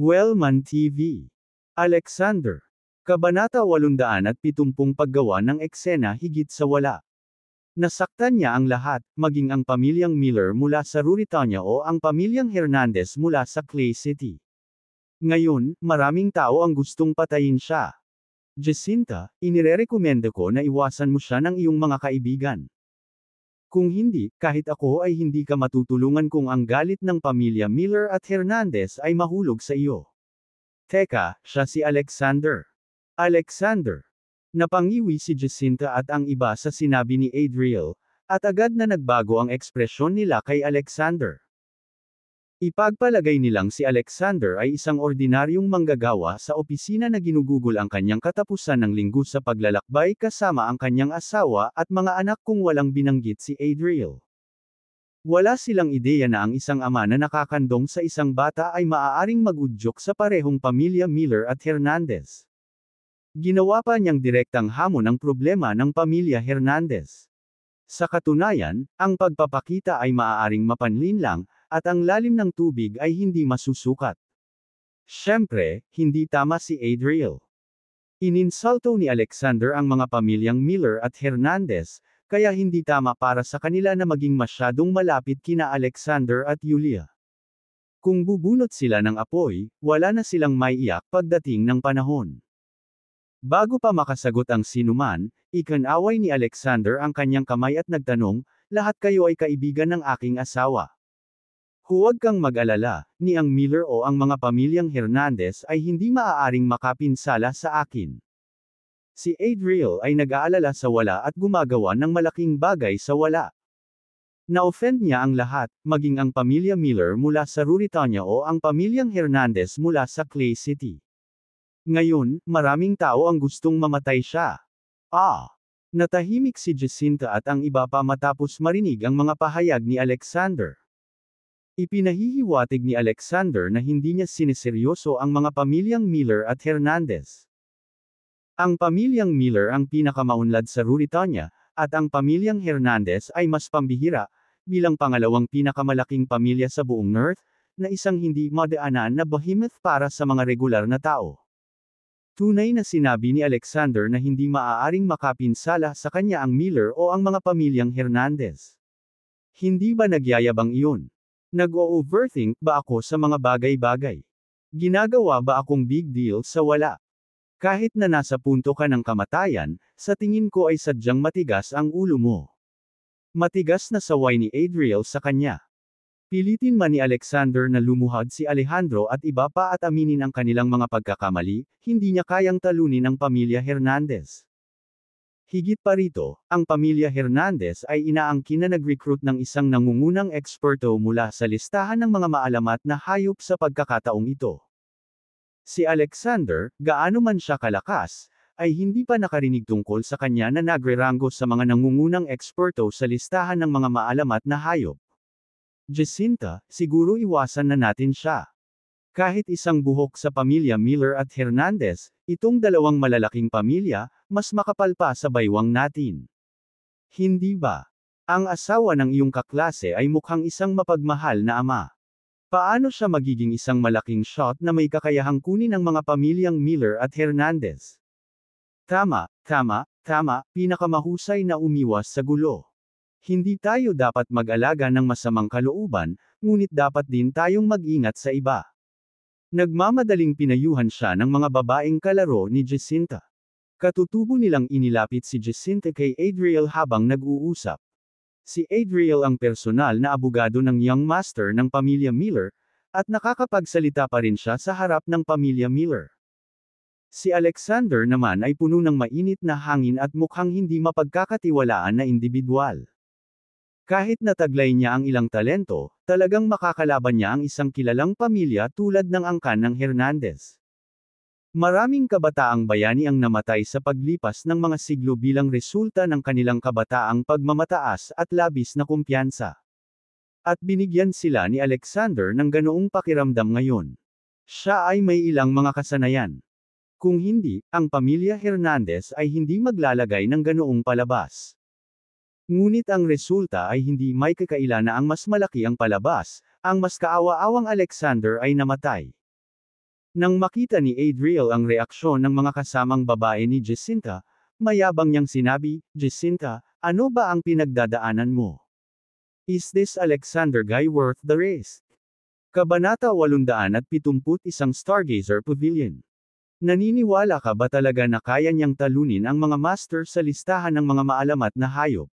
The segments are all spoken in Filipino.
Wellman TV. Alexander. Kabanata 870 Paggawa ng eksena higit sa wala. Nasaktan niya ang lahat, maging ang pamilyang Miller mula sa Ruritania o ang pamilyang Hernandez mula sa Clay City. Ngayon, maraming tao ang gustong patayin siya. Jacinta, inirerekomenda ko na iwasan mo siya ng iyong mga kaibigan. Kung hindi, kahit ako ay hindi ka matutulungan kung ang galit ng pamilya Miller at Hernandez ay mahulog sa iyo. Teka, siya si Alexander. Alexander. Napangiwi si Jacinta at ang iba sa sinabi ni Adriel, at agad na nagbago ang ekspresyon nila kay Alexander. Ipagpalagay nilang si Alexander ay isang ordinaryong manggagawa sa opisina na ginugugol ang kanyang katapusan ng linggo sa paglalakbay kasama ang kanyang asawa at mga anak kung walang binanggit si Adriel. Wala silang ideya na ang isang ama na nakakandong sa isang bata ay maaaring mag-udyok sa parehong pamilya Miller at Hernandez. Ginawa pa niyang direktang hamon ang problema ng pamilya Hernandez. Sa katunayan, ang pagpapakita ay maaaring mapanlin lang, at ang lalim ng tubig ay hindi masusukat. Siyempre, hindi tama si Adriel. Ininsulto ni Alexander ang mga pamilyang Miller at Hernandez, kaya hindi tama para sa kanila na maging masyadong malapit kina Alexander at Yulia. Kung bubunot sila ng apoy, wala na silang maiiyak pagdating ng panahon. Bago pa makasagot ang sinuman, ikinaway ni Alexander ang kanyang kamay at nagtanong, "Lahat kayo ay kaibigan ng aking asawa. Huwag kang mag-alala, ni ang Miller o ang mga pamilyang Hernandez ay hindi maaaring makapinsala sa akin." Si Adriel ay nag-aalala sa wala at gumagawa ng malaking bagay sa wala. Na-offend niya ang lahat, maging ang pamilya Miller mula sa Ruritania o ang pamilyang Hernandez mula sa Clay City. Ngayon, maraming tao ang gustong mamatay siya. Natahimik si Jacinta at ang iba pa matapos marinig ang mga pahayag ni Alexander. Ipinahihiwatig ni Alexander na hindi niya siniseryoso ang mga pamilyang Miller at Hernandez. Ang pamilyang Miller ang pinakamaunlad sa Ruritania, at ang pamilyang Hernandez ay mas pambihira, bilang pangalawang pinakamalaking pamilya sa buong North, na isang hindi madaanan na behemoth para sa mga regular na tao. Tunay na sinabi ni Alexander na hindi maaaring makapinsala sa kanya ang Miller o ang mga pamilyang Hernandez. Hindi ba nagyayabang iyon? Nag-o-overthink ba ako sa mga bagay-bagay? Ginagawa ba akong big deal sa wala? Kahit na nasa punto ka ng kamatayan, sa tingin ko ay sadyang matigas ang ulo mo. Matigas na saway ni Adriel sa kanya. Pilitin man ni Alexander na lumuhad si Alejandro at iba pa at aminin ang kanilang mga pagkakamali, hindi niya kayang talunin ang pamilya Hernandez. Higit pa rito, ang pamilya Hernandez ay inaangkin na nag-recruit ng isang nangungunang eksperto mula sa listahan ng mga maalamat na hayop sa pagkakataong ito. Si Alexander, gaano man siya kalakas, ay hindi pa nakarinig tungkol sa kanya na nagre-ranggo sa mga nangungunang eksperto sa listahan ng mga maalamat na hayop. Jacinta, siguro iwasan na natin siya. Kahit isang buhok sa pamilya Miller at Hernandez, itong dalawang malalaking pamilya, mas makapal pa sa baywang natin. Hindi ba? Ang asawa ng iyong kaklase ay mukhang isang mapagmahal na ama. Paano siya magiging isang malaking shot na may kakayahang kunin ang mga pamilyang Miller at Hernandez? Tama, pinakamahusay na umiwas sa gulo. Hindi tayo dapat mag-alaga ng masamang kalooban, ngunit dapat din tayong mag-ingat sa iba. Nagmamadaling pinayuhan siya ng mga babaeng kalaro ni Jacinta. Katutubo nilang inilapit si Jacinta kay Adriel habang nag-uusap. Si Adriel ang personal na abogado ng young master ng pamilya Miller, at nakakapagsalita pa rin siya sa harap ng pamilya Miller. Si Alexander naman ay puno ng mainit na hangin at mukhang hindi mapagkakatiwalaan na individual. Kahit nataglay niya ang ilang talento, talagang makakalaban niya ang isang kilalang pamilya tulad ng angkan ng Hernandez. Maraming kabataang bayani ang namatay sa paglipas ng mga siglo bilang resulta ng kanilang kabataang pagmamataas at labis na kumpiyansa. At binigyan sila ni Alexander ng ganoong pakiramdam ngayon. Siya ay may ilang mga kasanayan. Kung hindi, ang pamilya Hernandez ay hindi maglalagay ng ganoong palabas. Ngunit ang resulta ay hindi may kakaila na ang mas malaki ang palabas, ang mas kaawa-awang Alexander ay namatay. Nang makita ni Adriel ang reaksyon ng mga kasamang babae ni Jacinta, mayabang niyang sinabi, "Jacinta, ano ba ang pinagdadaanan mo? Is this Alexander guy worth the risk?" Kabanata 871 Stargazer Pavilion. Naniniwala ka ba talaga na kaya niyang talunin ang mga master sa listahan ng mga maalamat na hayop?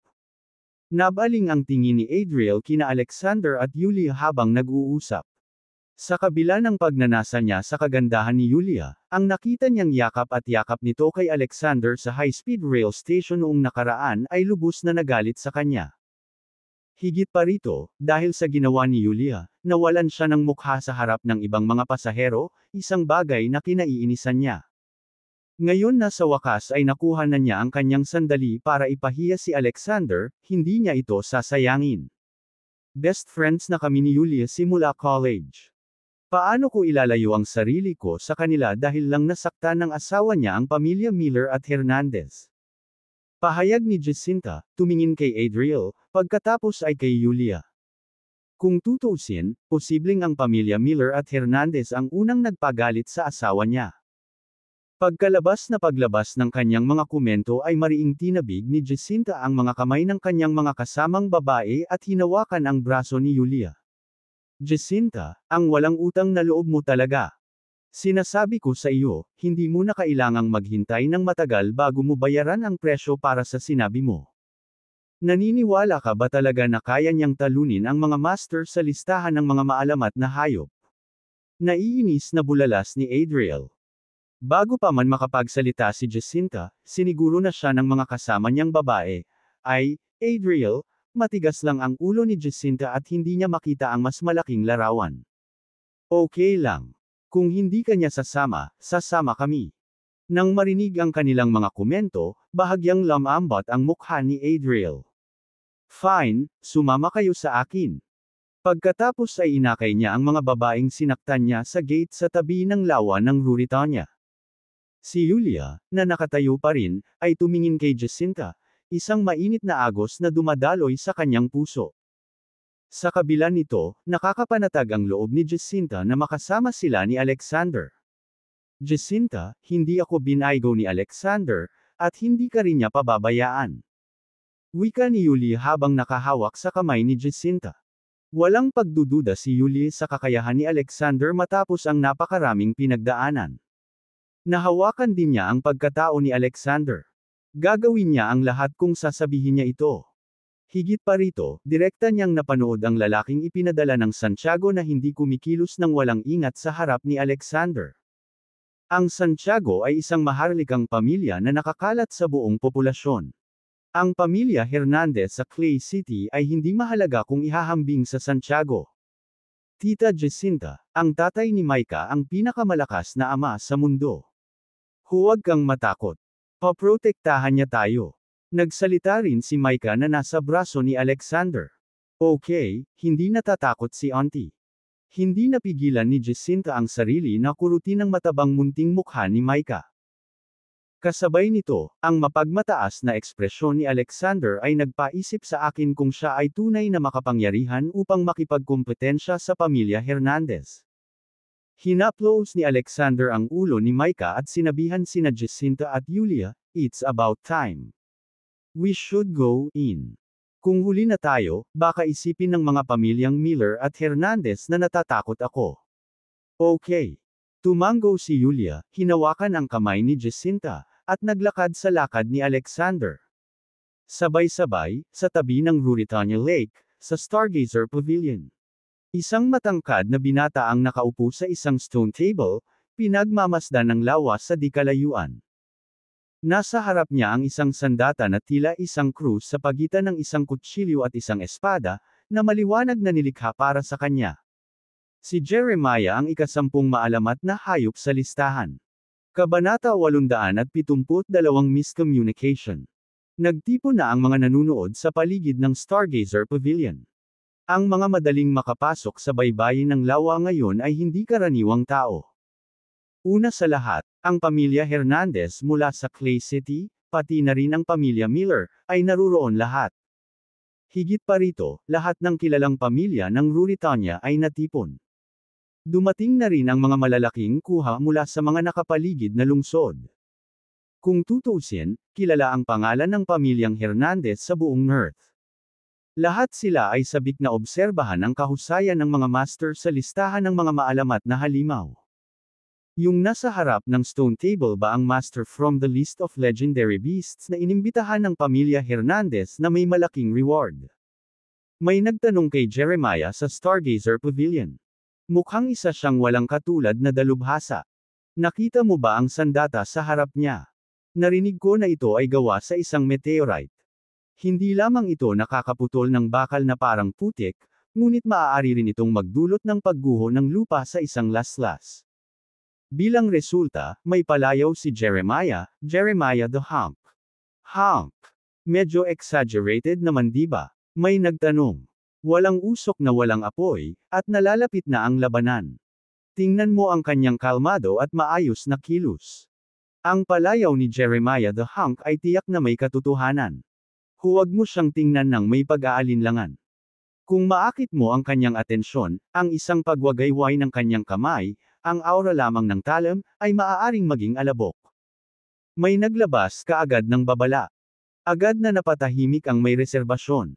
Nabaling ang tingin ni Adriel kina Alexander at Yulia habang nag-uusap. Sa kabila ng pagnanasa niya sa kagandahan ni Yulia, ang nakita niyang yakap at yakap nito kay Alexander sa high-speed rail station noong nakaraan ay lubos na nagalit sa kanya. Higit pa rito, dahil sa ginawa ni Yulia, nawalan siya ng mukha sa harap ng ibang mga pasahero, isang bagay na kinaiinisan niya. Ngayon na sa wakas ay nakuha na niya ang kanyang sandali para ipahiya si Alexander, hindi niya ito sasayangin. Best friends na kami ni Yulia simula college. Paano ko ilalayo ang sarili ko sa kanila dahil lang nasaktan ng asawa niya ang pamilya Miller at Hernandez? Pahayag ni Jacinta, tumingin kay Adriel, pagkatapos ay kay Yulia. Kung tutuusin, posibleng ang pamilya Miller at Hernandez ang unang nagpagalit sa asawa niya. Pagkalabas na paglabas ng kanyang mga komento ay mariing tinabig ni Jacinta ang mga kamay ng kanyang mga kasamang babae at hinawakan ang braso ni Yulia. Jacinta, ang walang utang na loob mo talaga. Sinasabi ko sa iyo, hindi mo na kailangang maghintay ng matagal bago mo bayaran ang presyo para sa sinabi mo. Naniniwala ka ba talaga na kaya niyang talunin ang mga master sa listahan ng mga maalamat na hayop? Naiinis na bulalas ni Adriel. Bago pa man makapagsalita si Jacinta, siniguro na siya ng mga kasama niyang babae. Ay, Adriel, matigas lang ang ulo ni Jacinta at hindi niya makita ang mas malaking larawan. Okay lang. Kung hindi ka niya sasama, sasama kami. Nang marinig ang kanilang mga komento, bahagyang lamambot ang mukha ni Adriel. Fine, sumama kayo sa akin. Pagkatapos ay inakay niya ang mga babaeng sinaktan niya sa gate sa tabi ng lawa ng Ruritania. Si Yulia, na nakatayo pa rin, ay tumingin kay Jacinta, isang mainit na agos na dumadaloy sa kanyang puso. Sa kabila nito, nakakapanatag ang loob ni Jacinta na makasama sila ni Alexander. Jacinta, hindi ako binaygo ni Alexander, at hindi ka rin niya pababayaan. Wika ni Yulia habang nakahawak sa kamay ni Jacinta. Walang pagdududa si Yulia sa kakayahan ni Alexander matapos ang napakaraming pinagdaanan. Nahawakan din niya ang pagkatao ni Alexander. Gagawin niya ang lahat kung sasabihin niya ito. Higit pa rito, direkta niyang napanood ang lalaking ipinadala ng Santiago na hindi kumikilos ng walang ingat sa harap ni Alexander. Ang Santiago ay isang maharlikang pamilya na nakakalat sa buong populasyon. Ang pamilya Hernandez sa Clay City ay hindi mahalaga kung ihahambing sa Santiago. Tita Jacinta, ang tatay ni Micah ang pinakamalakas na ama sa mundo. Huwag kang matakot. Paprotektahan niya tayo. Nagsalita rin si Micah na nasa braso ni Alexander. Okay, hindi natatakot si Auntie. Hindi napigilan ni Jacinta ang sarili na kurutin ang matabang munting mukha ni Micah. Kasabay nito, ang mapagmataas na ekspresyon ni Alexander ay nagpaisip sa akin kung siya ay tunay na makapangyarihan upang makipagkompetensya sa pamilya Hernandez. Hinaplos ni Alexander ang ulo ni Micah at sinabihan sina Jacinta at Yulia, "It's about time. We should go in." Kung huli na tayo, baka isipin ng mga pamilyang Miller at Hernandez na natatakot ako. Okay. Tumango si Yulia, hinawakan ang kamay ni Jacinta, at naglakad sa lakad ni Alexander. Sabay-sabay, sa tabi ng Ruritania Lake, sa Stargazer Pavilion. Isang matangkad na binata ang nakaupo sa isang stone table, pinagmamasdan ng lawa sa di kalayuan. Nasa harap niya ang isang sandata na tila isang krus sa pagitan ng isang kutsilyo at isang espada, na maliwanag na nilikha para sa kanya. Si Jeremiah ang ika-10 maalamat na hayop sa listahan. Kabanata 872 Miscommunication. Nagtipon na ang mga nanunood sa paligid ng Stargazer Pavilion. Ang mga madaling makapasok sa baybayin ng lawa ngayon ay hindi karaniwang tao. Una sa lahat, ang pamilya Hernandez mula sa Clay City, pati na rin ang pamilya Miller, ay naruroon lahat. Higit pa rito, lahat ng kilalang pamilya ng Ruritania ay natipon. Dumating na rin ang mga malalaking kuha mula sa mga nakapaligid na lungsod. Kung tutuusin, kilala ang pangalan ng pamilyang Hernandez sa buong Earth. Lahat sila ay sabik na obserbahan ang kahusayan ng mga master sa listahan ng mga maalamat na halimaw. Yung nasa harap ng stone table ba ang master from the list of legendary beasts na inimbitahan ng pamilya Hernandez na may malaking reward? May nagtanong kay Jeremiah sa Stargazer Pavilion. Mukhang isa siyang walang katulad na dalubhasa. Nakita mo ba ang sandata sa harap niya? Narinig ko na ito ay gawa sa isang meteorite. Hindi lamang ito nakakaputol ng bakal na parang putik, ngunit maaari rin itong magdulot ng pagguho ng lupa sa isang laslas. Bilang resulta, may palayaw si Jeremiah the Hunk. Hunk. Medyo exaggerated naman diba? May nagtanong. Walang usok na walang apoy, at nalalapit na ang labanan. Tingnan mo ang kanyang kalmado at maayos na kilos. Ang palayaw ni Jeremiah the Hunk ay tiyak na may katotohanan. Huwag mo siyang tingnan ng may pag-aalinlangan. Kung maakit mo ang kanyang atensyon, ang isang pagwagayway ng kanyang kamay, ang aura lamang ng talam, ay maaaring maging alabok. May naglabas kaagad ng babala. Agad na napatahimik ang may reserbasyon.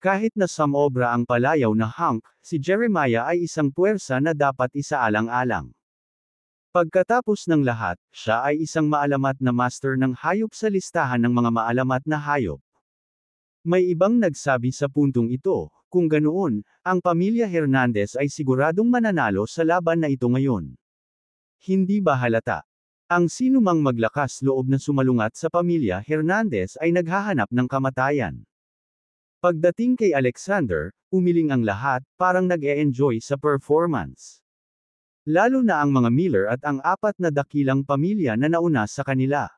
Kahit na samobra ang palayaw na Hunk, si Jeremiah ay isang puwersa na dapat isaalang-alang. Pagkatapos ng lahat, siya ay isang maalamat na master ng hayop sa listahan ng mga maalamat na hayop. May ibang nagsabi sa puntong ito, kung ganoon, ang pamilya Hernandez ay siguradong mananalo sa laban na ito ngayon. Hindi ba halata? Ang sinumang maglakas loob na sumalungat sa pamilya Hernandez ay naghahanap ng kamatayan. Pagdating kay Alexander, umiling ang lahat, parang nag-e-enjoy sa performance. Lalo na ang mga Miller at ang apat na dakilang pamilya na nauna sa kanila.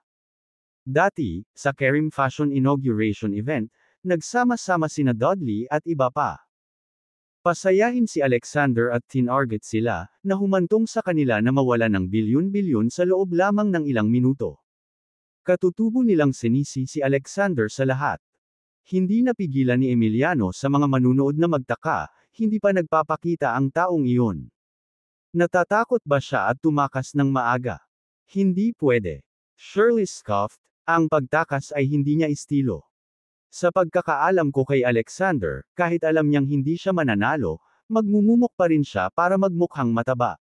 Dati, sa Kerim Fashion Inauguration Event, nagsama-sama sina Dudley at iba pa. Pasayahin si Alexander at tinarget sila, na humantong sa kanila na mawala ng bilyon-bilyon sa loob lamang ng ilang minuto. Katutubo nilang sinisi si Alexander sa lahat. Hindi napigilan ni Emiliano sa mga manunood na magtaka, hindi pa nagpapakita ang taong iyon. Natatakot ba siya at tumakas ng maaga? Hindi pwede. Shirley scoffed, ang pagtakas ay hindi niya estilo. Sa pagkakaalam ko kay Alexander, kahit alam niyang hindi siya mananalo, magmumumok pa rin siya para magmukhang mataba.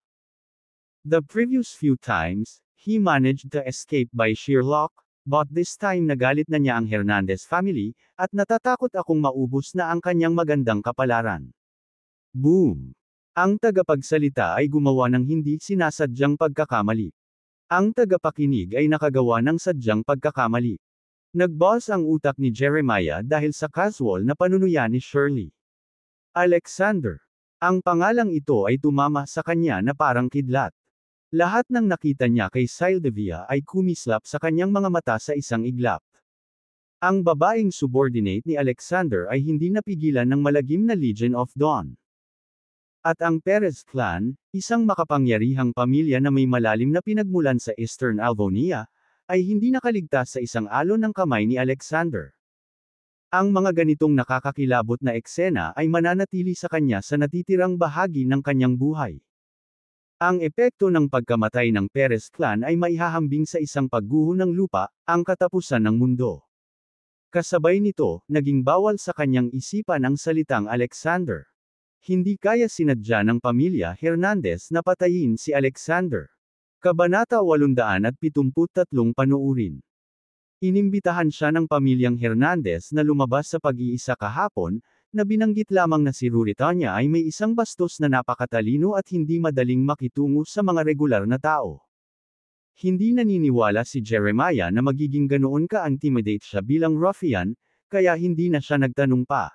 The previous few times, he managed to escape by sheer luck, but this time nagalit na niya ang Hernandez family, at natatakot akong maubos na ang kanyang magandang kapalaran. Boom! Ang tagapagsalita ay gumawa ng hindi sinasadyang pagkakamali. Ang tagapakinig ay nakagawa ng sadyang pagkakamali. Nag-buzz ang utak ni Jeremiah dahil sa casual na panunuya ni Shirley. Alexander. Ang pangalang ito ay tumama sa kanya na parang kidlat. Lahat ng nakita niya kay Sildavia ay kumislap sa kanyang mga mata sa isang iglap. Ang babaeng subordinate ni Alexander ay hindi napigilan ng malagim na Legion of Dawn. At ang Perez clan, isang makapangyarihang pamilya na may malalim na pinagmulan sa Eastern Alvonia, ay hindi nakaligtas sa isang alon ng kamay ni Alexander. Ang mga ganitong nakakakilabot na eksena ay mananatili sa kanya sa natitirang bahagi ng kanyang buhay. Ang epekto ng pagkamatay ng Perez clan ay maihahambing sa isang pagguho ng lupa, ang katapusan ng mundo. Kasabay nito, naging bawal sa kanyang isipan ang salitang Alexander. Hindi kaya sinadya ng pamilya Hernandez na patayin si Alexander. Kabanata 873 Panuurin. Inimbitahan siya ng pamilyang Hernandez na lumabas sa pag-iisa kahapon, na binanggit lamang na si Ruritania ay may isang bastos na napakatalino at hindi madaling makitungo sa mga regular na tao. Hindi naniniwala si Jeremiah na magiging ganoon ka-intimidate siya bilang ruffian, kaya hindi na siya nagtanong pa.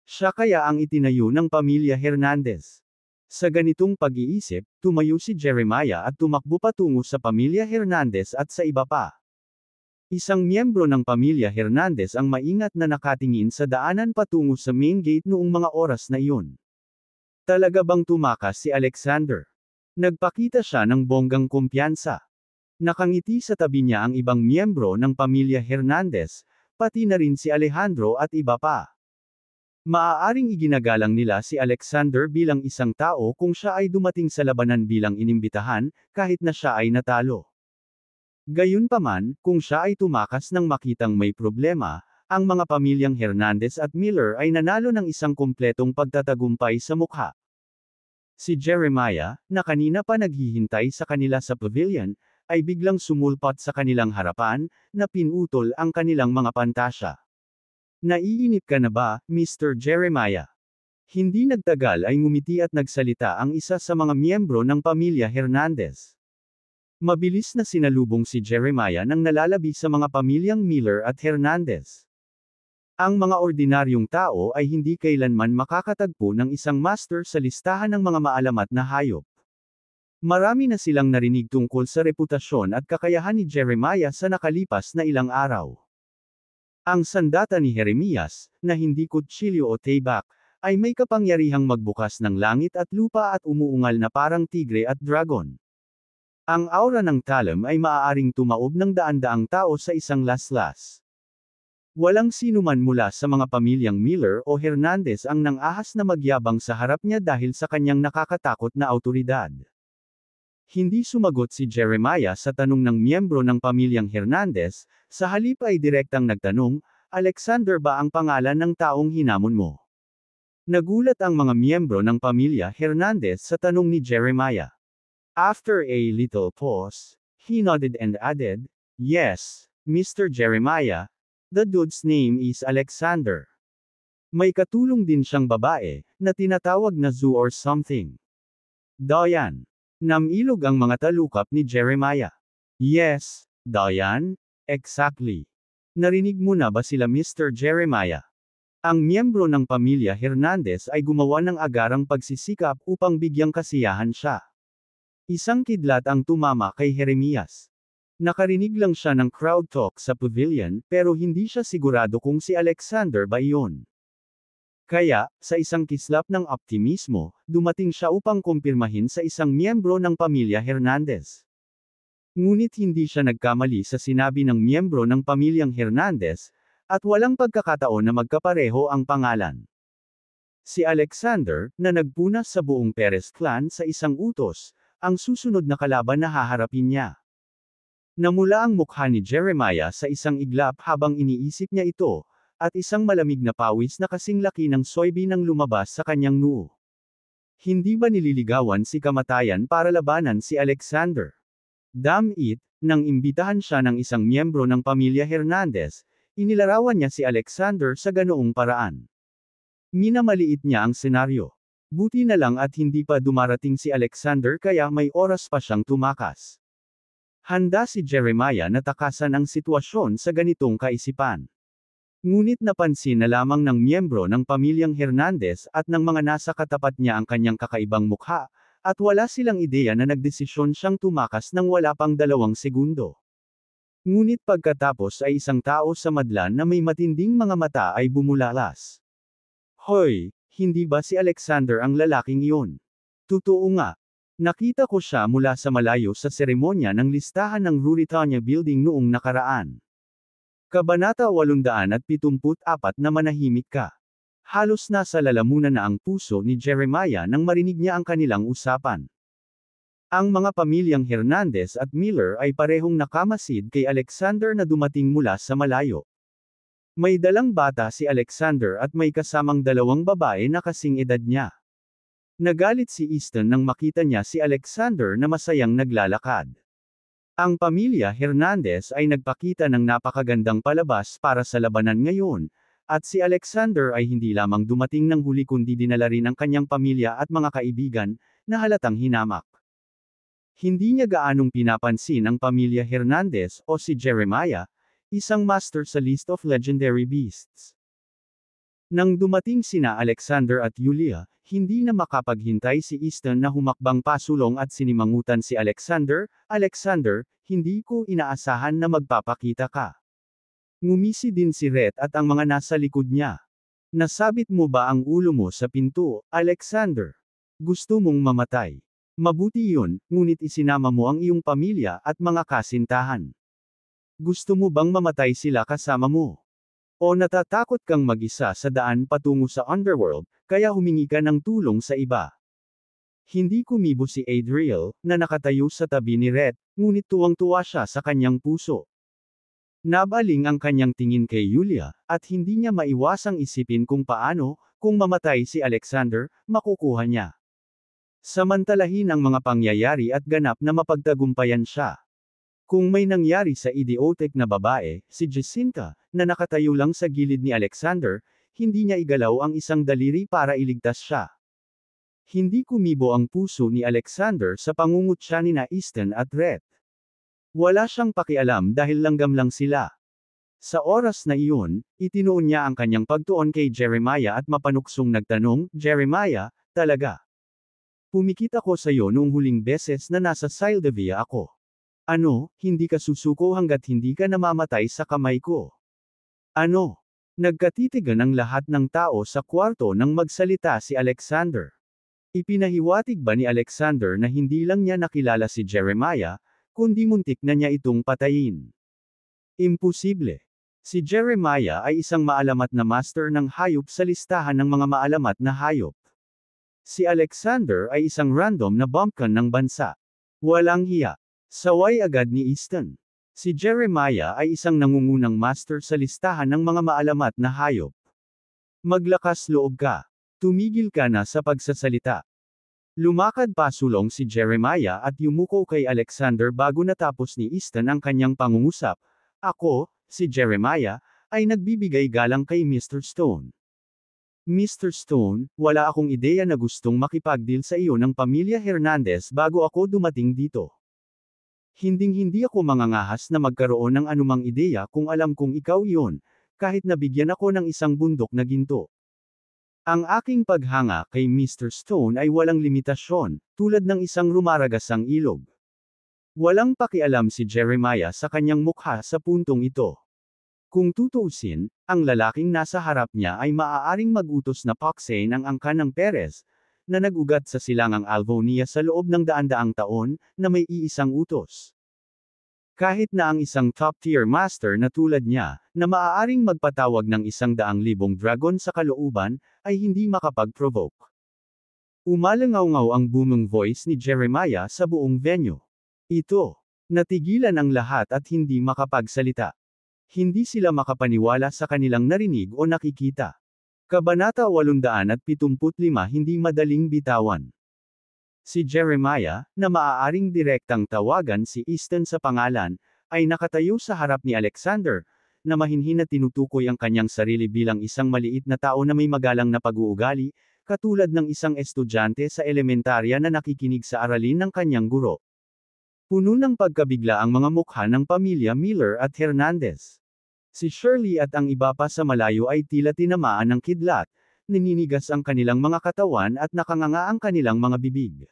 Siya kaya ang itinayo ng pamilya Hernandez. Sa ganitong pag-iisip, tumayo si Jeremiah at tumakbo patungo sa pamilya Hernandez at sa iba pa. Isang miyembro ng pamilya Hernandez ang maingat na nakatingin sa daanan patungo sa main gate noong mga oras na iyon. Talaga bang tumakas si Alexander? Nagpakita siya ng bonggang kumpiyansa. Nakangiti sa tabi niya ang ibang miyembro ng pamilya Hernandez, pati na rin si Alejandro at iba pa. Maaaring iginagalang nila si Alexander bilang isang tao kung siya ay dumating sa labanan bilang inimbitahan, kahit na siya ay natalo. Gayunpaman, kung siya ay tumakas nang makitang may problema, ang mga pamilyang Hernandez at Miller ay nanalo ng isang kumpletong pagtatagumpay sa mukha. Si Jeremiah, na kanina pa naghihintay sa kanila sa pavilion, ay biglang sumulpot sa kanilang harapan, na pinutol ang kanilang mga pantasya. Naiinip ka na ba, Mr. Jeremiah? Hindi nagtagal ay ngumiti at nagsalita ang isa sa mga miyembro ng pamilya Hernandez. Mabilis na sinalubong si Jeremiah nang nalalabi sa mga pamilyang Miller at Hernandez. Ang mga ordinaryong tao ay hindi kailanman makakatagpo ng isang master sa listahan ng mga maalamat na hayop. Marami na silang narinig tungkol sa reputasyon at kakayahan ni Jeremiah sa nakalipas na ilang araw. Ang sandata ni Jeremias, na hindi kutsilyo o tebak, ay may kapangyarihang magbukas ng langit at lupa at umuungal na parang tigre at dragon. Ang aura ng Talam ay maaaring tumaob ng daan-daang tao sa isang laslas. Walang sinuman mula sa mga pamilyang Miller o Hernandez ang nang-ahas na magyabang sa harap niya dahil sa kanyang nakakatakot na awtoridad. Hindi sumagot si Jeremiah sa tanong ng miyembro ng pamilyang Hernandez, sa halip ay direktang nagtanong, Alexander ba ang pangalan ng taong hinamon mo? Nagulat ang mga miyembro ng pamilya Hernandez sa tanong ni Jeremiah. After a little pause, he nodded and added, Yes, Mr. Jeremiah, the dude's name is Alexander. May katulong din siyang babae, na tinatawag na Zoo or something. Dayan. Namilog ang mga talukap ni Jeremiah. Yes, Dayan, exactly. Narinig mo na ba sila Mr. Jeremiah? Ang miyembro ng pamilya Hernandez ay gumawa ng agarang pagsisikap upang bigyang kasiyahan siya. Isang kidlat ang tumama kay Jeremias. Nakarinig lang siya ng crowd talk sa pavilion, pero hindi siya sigurado kung si Alexander ba iyon. Kaya, sa isang kislap ng optimismo, dumating siya upang kumpirmahin sa isang miyembro ng pamilya Hernandez. Ngunit hindi siya nagkamali sa sinabi ng miyembro ng pamilyang Hernandez, at walang pagkakataon na magkapareho ang pangalan. Si Alexander, na nagpuna sa buong Perez clan sa isang utos, ang susunod na kalaban na haharapin niya. Namula ang mukha ni Jeremiah sa isang iglap habang iniisip niya ito, at isang malamig na pawis na kasing laki ng soybean ang lumabas sa kanyang noo. Hindi ba nililigawan si kamatayan para labanan si Alexander? Damn it, nang imbitahan siya ng isang miyembro ng pamilya Hernandez, inilarawan niya si Alexander sa ganoong paraan. Minamaliit niya ang senaryo. Buti na lang at hindi pa dumarating si Alexander kaya may oras pa siyang tumakas. Handa si Jeremiah na takasan ang sitwasyon sa ganitong kaisipan. Ngunit napansin na lamang ng miyembro ng pamilyang Hernandez at ng mga nasa katapat niya ang kanyang kakaibang mukha, at wala silang ideya na nagdesisyon siyang tumakas ng wala pang 2 segundo. Ngunit pagkatapos ay isang tao sa madlan na may matinding mga mata ay bumulalas. Hoy, hindi ba si Alexander ang lalaking iyon? Totoo nga. Nakita ko siya mula sa malayo sa seremonya ng listahan ng Ruritania Building noong nakaraan. Kabanata 874 na manahimik ka. Halos nasa lalamunan na ang puso ni Jeremiah nang marinig niya ang kanilang usapan. Ang mga pamilyang Hernandez at Miller ay parehong nakamasid kay Alexander na dumating mula sa malayo. May dalang bata si Alexander at may kasamang 2 babae na kasing edad niya. Nagalit si Easton nang makita niya si Alexander na masayang naglalakad. Ang pamilya Hernandez ay nagpakita ng napakagandang palabas para sa labanan ngayon, at si Alexander ay hindi lamang dumating ng huli kundi dinala rin ang kanyang pamilya at mga kaibigan, na halatang hinamak. Hindi niya gaanong pinapansin ang pamilya Hernandez o si Jeremiah, isang master sa list of legendary beasts. Nang dumating sina Alexander at Yulia, hindi na makapaghintay si Easton na humakbang pasulong at sinimangutan si Alexander, Alexander, hindi ko inaasahan na magpapakita ka. Ngumisi din si Rhett at ang mga nasa likod niya. Nasabit mo ba ang ulo mo sa pinto, Alexander? Gusto mong mamatay? Mabuti yun, ngunit isinama mo ang iyong pamilya at mga kasintahan. Gusto mo bang mamatay sila kasama mo? O natatakot kang mag-isa sa daan patungo sa underworld, kaya humingi ka ng tulong sa iba. Hindi kumibo si Adriel, na nakatayo sa tabi ni Rhett, ngunit tuwang-tuwa siya sa kanyang puso. Nabaling ang kanyang tingin kay Yulia, at hindi niya maiwasang isipin kung paano, kung mamatay si Alexander, makukuha niya. Samantalahin ang mga pangyayari at ganap na mapagtagumpayan siya. Kung may nangyari sa idiotek na babae, si Jacinta, na nakatayo lang sa gilid ni Alexander, hindi niya igalaw ang isang daliri para iligtas siya. Hindi kumibo ang puso ni Alexander sa pangungutya ni Easton at Rhett. Wala siyang pakialam dahil langgam lang sila. Sa oras na iyon, itinuon niya ang kanyang pagtuon kay Jeremiah at mapanuksong nagtanong, Jeremiah, talaga? Pumikit ako sa iyo noong huling beses na nasa Sildavia ako. Ano, hindi ka susuko hanggat hindi ka namamatay sa kamay ko? Ano? Nagkatitigan ang lahat ng tao sa kwarto nang magsalita si Alexander. Ipinahiwatig ba ni Alexander na hindi lang niya nakilala si Jeremiah, kundi muntik na niya itong patayin? Imposible. Si Jeremiah ay isang maalamat na master ng hayop sa listahan ng mga maalamat na hayop. Si Alexander ay isang random na bumpkin ng bansa. Walang hiya. Saway agad ni Easton. Si Jeremiah ay isang nangungunang master sa listahan ng mga maalamat na hayop. Maglakas loob ka. Tumigil ka na sa pagsasalita. Lumakad pasulong si Jeremiah at yumuko kay Alexander bago natapos ni Easton ang kanyang pangungusap. Ako, si Jeremiah, ay nagbibigay galang kay Mr. Stone. Mr. Stone, wala akong ideya na gustong makipagdeal sa iyo ng pamilya Hernandez bago ako dumating dito. Hinding-hindi ako mangangahas na magkaroon ng anumang ideya kung alam kong ikaw iyon, kahit nabigyan ako ng isang bundok na ginto. Ang aking paghanga kay Mr. Stone ay walang limitasyon, tulad ng isang rumaragasang ilog. Walang pakialam si Jeremiah sa kanyang mukha sa puntong ito. Kung tutuusin, ang lalaking nasa harap niya ay maaaring mag-utos na paksain ang angkan ng Perez, na nag-ugat sa silangang Alvonia sa loob ng daan-daang taon, na may iisang utos. Kahit na ang isang top-tier master na tulad niya, na maaaring magpatawag ng 100,000 dragon sa kalooban, ay hindi makapag-provoke. Umalangaw-ngaw ang booming voice ni Jeremiah sa buong venue. Ito. Natigilan ang lahat at hindi makapagsalita. Hindi sila makapaniwala sa kanilang narinig o nakikita. Kabanata 875 Hindi madaling bitawan. Si Jeremiah, na maaaring direktang tawagan si Easton sa pangalan, ay nakatayo sa harap ni Alexander, na mahinhin na tinutukoy ang kanyang sarili bilang isang maliit na tao na may magalang na pag-uugali, katulad ng isang estudyante sa elementarya na nakikinig sa aralin ng kanyang guro. Puno ng pagkabigla ang mga mukha ng pamilya Miller at Hernandez. Si Shirley at ang iba pa sa malayo ay tila tinamaan ng kidlat, naninigas ang kanilang mga katawan at nakanganga ang kanilang mga bibig.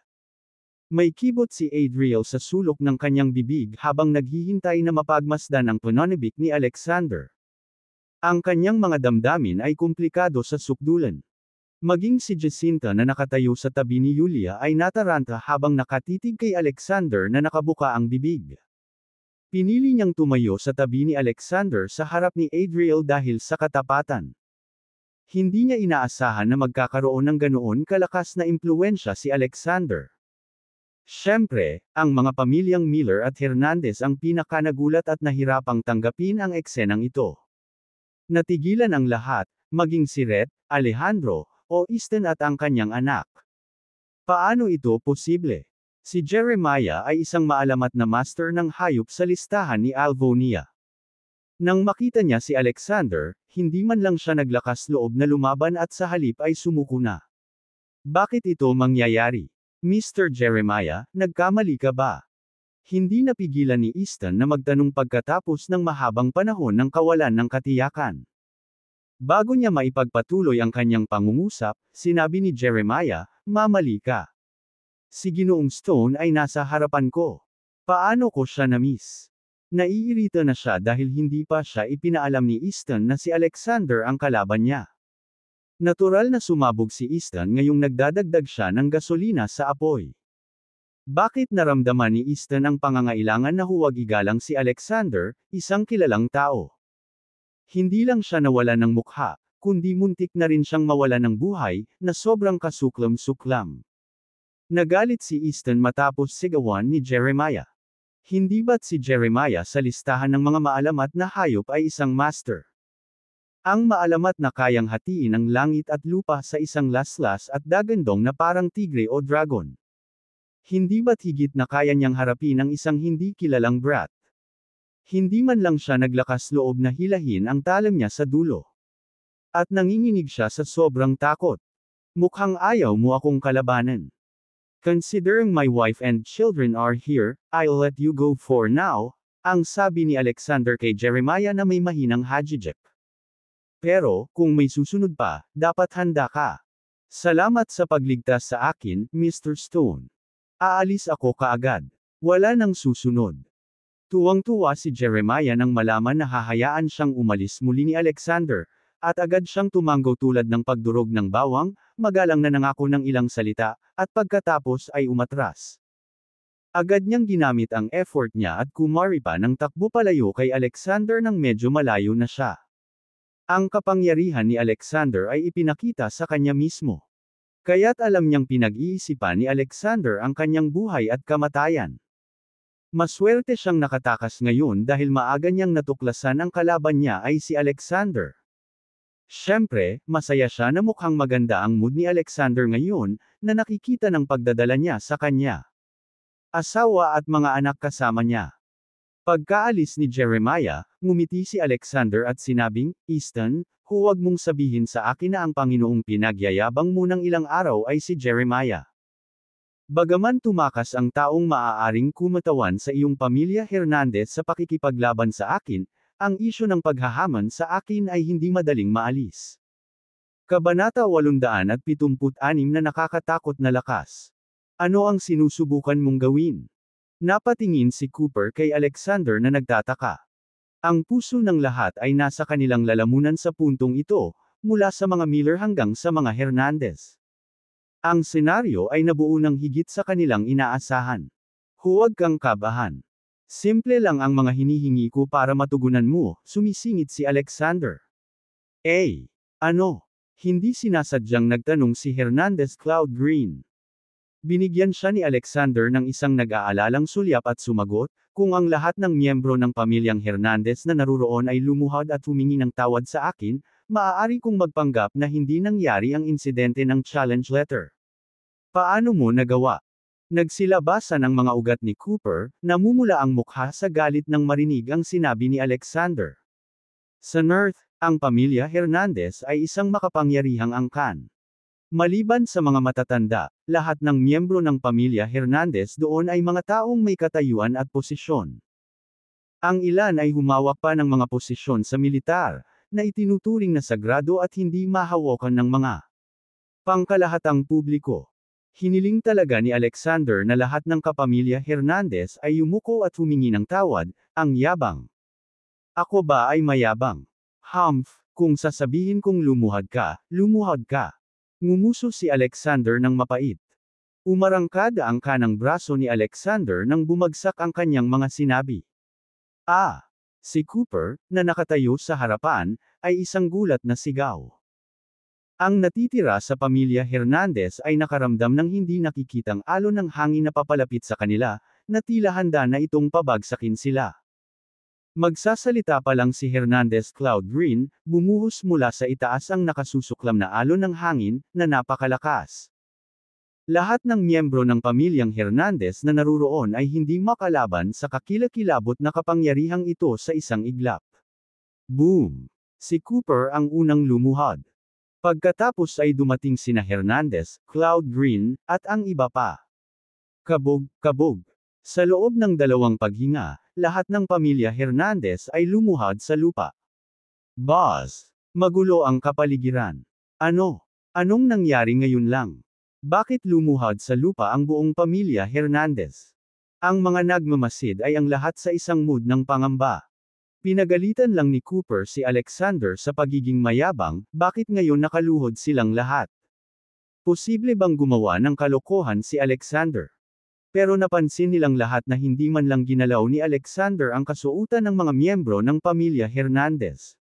May kibot si Adriel sa sulok ng kanyang bibig habang naghihintay na mapagmasdan ang pananabik ni Alexander. Ang kanyang mga damdamin ay komplikado sa sukdulan. Maging si Jacinta na nakatayo sa tabi ni Yulia ay nataranta habang nakatitig kay Alexander na nakabuka ang bibig. Pinili niyang tumayo sa tabi ni Alexander sa harap ni Adriel dahil sa katapatan. Hindi niya inaasahan na magkakaroon ng ganoon kalakas na impluwensya si Alexander. Siyempre, ang mga pamilyang Miller at Hernandez ang pinakanagulat at nahirapang tanggapin ang eksenang ito. Natigilan ang lahat, maging si Rhett, Alejandro, o Easton at ang kanyang anak. Paano ito posible? Si Jeremiah ay isang maalamat na master ng hayop sa listahan ni Alvonia. Nang makita niya si Alexander, hindi man lang siya naglakas loob na lumaban at sa halip ay sumuko na. Bakit ito mangyayari? Mr. Jeremiah, nagkamali ka ba? Hindi napigilan ni Easton na magtanong pagkatapos ng mahabang panahon ng kawalan ng katiyakan. Bago niya maipagpatuloy ang kanyang pangungusap, sinabi ni Jeremiah, mamali ka. Si Ginoong Stone ay nasa harapan ko. Paano ko siya na-miss? Naiirita na siya dahil hindi pa siya ipinaalam ni Easton na si Alexander ang kalaban niya. Natural na sumabog si Easton ngayong nagdadagdag siya ng gasolina sa apoy. Bakit naramdaman ni Easton ang pangangailangan na huwag igalang si Alexander, isang kilalang tao? Hindi lang siya nawala ng mukha, kundi muntik na rin siyang mawala ng buhay, na sobrang kasuklam-suklam. Nagalit si Easton matapos sigawan ni Jeremiah. Hindi ba't si Jeremiah sa listahan ng mga maalamat na hayop ay isang master? Ang maalamat na kayang hatiin ang langit at lupa sa isang laslas at dagandong na parang tigre o dragon. Hindi ba't higit na kaya niyang harapin ang isang hindi kilalang brat? Hindi man lang siya naglakas loob na hilahin ang talam niya sa dulo. At nanginginig siya sa sobrang takot. Mukhang ayaw mo akong kalabanan. Considering my wife and children are here, I'll let you go for now, ang sabi ni Alexander kay Jeremiah na may mahinang hajijek. Pero, kung may susunod pa, dapat handa ka. Salamat sa pagligtas sa akin, Mr. Stone. Aalis ako kaagad. Wala nang susunod. Tuwang-tuwa si Jeremiah nang malaman na hahayaan siyang umalis muli ni Alexander, at agad siyang tumanggo tulad ng pagdurog ng bawang, magalang na nangako ng ilang salita, at pagkatapos ay umatras. Agad niyang ginamit ang effort niya at kumari pa ng takbo palayo kay Alexander nang medyo malayo na siya. Ang kapangyarihan ni Alexander ay ipinakita sa kanya mismo. Kaya't alam niyang pinag-iisipan ni Alexander ang kanyang buhay at kamatayan. Maswerte siyang nakatakas ngayon dahil maaga niyang natuklasan ang kalaban niya ay si Alexander. Siyempre, masaya siya na mukhang maganda ang mood ni Alexander ngayon, na nakikita ng pagdadala niya sa kanya. Asawa at mga anak kasama niya. Pagkaalis ni Jeremiah, ngumiti si Alexander at sinabing, Easton, huwag mong sabihin sa akin na ang Panginoong pinagyayabang mo ng ilang araw ay si Jeremiah. Bagaman tumakas ang taong maaaring kumatawan sa iyong pamilya Hernandez sa pakikipaglaban sa akin, ang isyu ng paghahaman sa akin ay hindi madaling maalis. Kabanata 876 na nakakatakot na lakas. Ano ang sinusubukan mong gawin? Napatingin si Cooper kay Alexander na nagtataka. Ang puso ng lahat ay nasa kanilang lalamunan sa puntong ito, mula sa mga Miller hanggang sa mga Hernandez. Ang senaryo ay nabuo ng higit sa kanilang inaasahan. Huwag kang kabahan. Simple lang ang mga hinihingi ko para matugunan mo, sumisingit si Alexander. Ano? Hindi sinasadyang nagtanong si Hernandez Cloud Green. Binigyan siya ni Alexander ng isang nag-aalalang sulyap at sumagot, kung ang lahat ng miyembro ng pamilyang Hernandez na naruroon ay lumuhod at humingi ng tawad sa akin, maaari kong magpanggap na hindi nangyari ang insidente ng challenge letter. Paano mo nagawa? Nagsilabasan ang mga ugat ni Cooper, namumula ang mukha sa galit nang marinig ang sinabi ni Alexander. Sa North, ang pamilya Hernandez ay isang makapangyarihang angkan. Maliban sa mga matatanda, lahat ng miyembro ng pamilya Hernandez doon ay mga taong may katayuan at posisyon. Ang ilan ay humawak pa ng mga posisyon sa militar, na itinuturing na sagrado at hindi mahawakan ng mga pangkalahatang publiko. Hiniling talaga ni Alexander na lahat ng kapamilya Hernandez ay yumuko at humingi ng tawad, ang yabang. Ako ba ay mayabang? Kung sasabihin kong lumuhod ka, lumuhod ka. Ngumuso si Alexander ng mapait. Umarangkada ang kanang braso ni Alexander nang bumagsak ang kanyang mga sinabi. Si Cooper, na nakatayo sa harapan, ay isang gulat na sigaw. Ang natitira sa pamilya Hernandez ay nakaramdam ng hindi nakikitang alon ng hangin na papalapit sa kanila, na tila handa na itong pabagsakin sila. Magsasalita pa lang si Hernandez Cloud Green, bumuhos mula sa itaas ang nakasusuklam na alon ng hangin, na napakalakas. Lahat ng miyembro ng pamilyang Hernandez na naruroon ay hindi makalaban sa kakilakilabot na kapangyarihang ito sa isang iglap. Boom! Si Cooper ang unang lumuhod. Pagkatapos ay dumating sina Hernandez, Cloud Green, at ang iba pa. Kabog, kabog. Sa loob ng dalawang paghinga, lahat ng pamilya Hernandez ay lumuhod sa lupa. Boss! Magulo ang kapaligiran. Anong nangyari ngayon lang? Bakit lumuhod sa lupa ang buong pamilya Hernandez? Ang mga nagmamasid ay ang lahat sa isang mood ng pangamba. Pinagalitan lang ni Cooper si Alexander sa pagiging mayabang, bakit ngayon nakaluhod silang lahat? Posible bang gumawa ng kalokohan si Alexander? Pero napansin nilang lahat na hindi man lang ginalaw ni Alexander ang kasuotan ng mga miyembro ng pamilya Hernandez.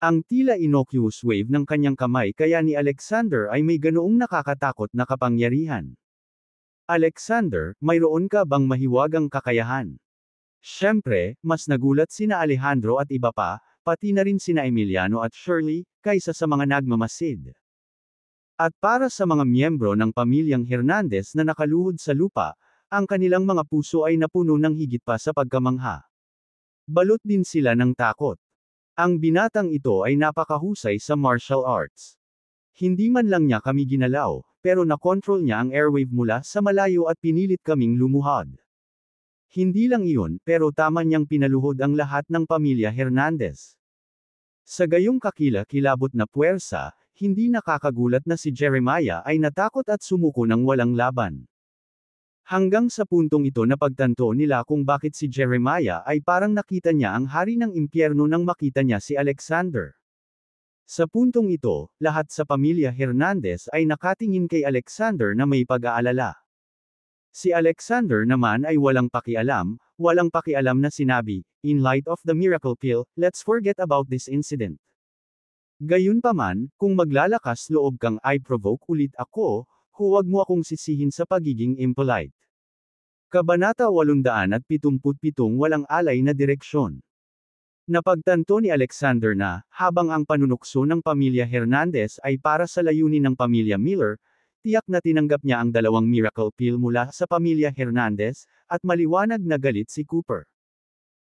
Ang tila innocuous wave ng kanyang kamay kaya ni Alexander ay may ganoong nakakatakot na kapangyarihan. Alexander, mayroon ka bang mahiwagang kakayahan? Siyempre, mas nagulat sina Alejandro at iba pa, pati na rin sina Emiliano at Shirley, kaysa sa mga nagmamasid. At para sa mga miyembro ng pamilyang Hernandez na nakaluhod sa lupa, ang kanilang mga puso ay napuno ng higit pa sa pagkamangha. Balot din sila ng takot. Ang binatang ito ay napakahusay sa martial arts. Hindi man lang niya kami ginalaw, pero nakontrol niya ang airwave mula sa malayo at pinilit kaming lumuhod. Hindi lang iyon, pero tama niyang pinaluhod ang lahat ng pamilya Hernandez. Sa gayong kakila-kilabot na puwersa, hindi nakakagulat na si Jeremiah ay natakot at sumuko ng walang laban. Hanggang sa puntong ito napagtanto nila kung bakit si Jeremiah ay parang nakita niya ang hari ng impyerno nang makita niya si Alexander. Sa puntong ito, lahat sa pamilya Hernandez ay nakatingin kay Alexander na may pag-aalala. Si Alexander naman ay walang pakialam na sinabi, "In light of the miracle pill, let's forget about this incident." Gayunpaman, kung maglalakas loob kang i-provoke ulit ako, huwag mo akong sisihin sa pagiging impolite. Kabanata 877 Walang alay na direksyon. Napagtanto ni Alexander na, habang ang panunukso ng pamilya Hernandez ay para sa layunin ng pamilya Miller, tiyak na tinanggap niya ang dalawang miracle pill mula sa pamilya Hernandez, at maliwanag na galit si Cooper.